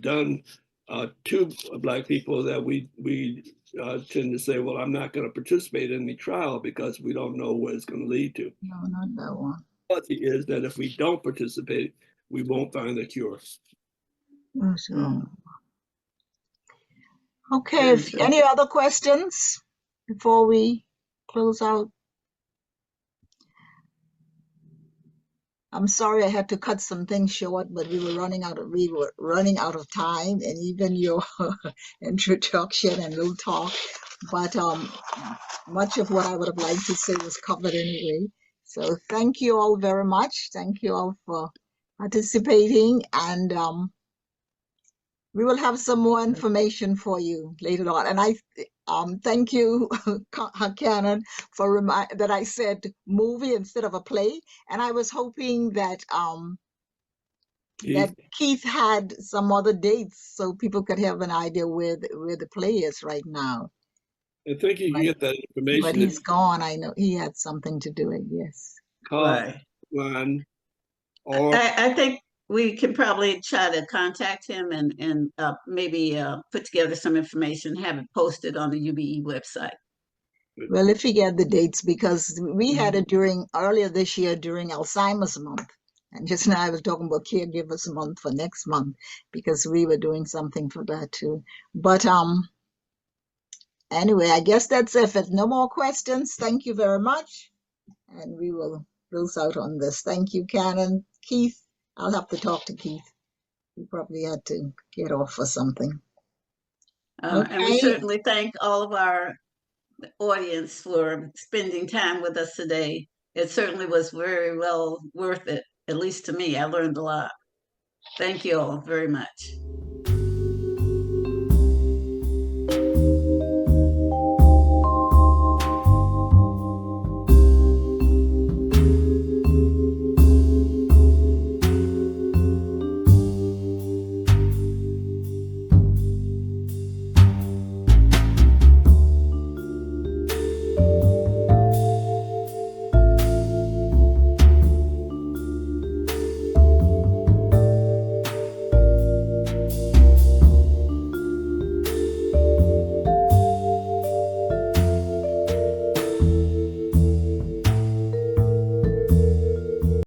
done to Black people, that we tend to say, well, I'm not going to participate in the trial because we don't know what it's going to lead to.
No, not that one.
The reality is that if we don't participate, we won't find a cure.
Oh, sure. Okay, any other questions before we close out? I'm sorry I had to cut some things short, but we were running out of time, and even your introduction and little talk. But much of what I would have liked to say was covered anyway. So thank you all very much. Thank you all for participating, and we will have some more information for you later on. And I thank you, Cannon, for that I said movie instead of a play. And I was hoping that that Keith had some other dates so people could have an idea where the play is right now.
I think you can get that information.
But he's gone. I know he had something to do it. Yes.
Right.
Or
I think we can probably try to contact him and maybe put together some information, have it posted on the UBE website.
Well, if you get the dates, because we had it earlier this year during Alzheimer's month. And just now I was talking about Caregivers Month for next month, because we were doing something for that too. But anyway, I guess that's it. If there's no more questions, thank you very much. And we will close out on this. Thank you, Cannon. Keith, I'll have to talk to Keith. He probably had to get off or something.
And we certainly thank all of our audience for spending time with us today. It certainly was very well worth it, at least to me. I learned a lot. Thank you all very much.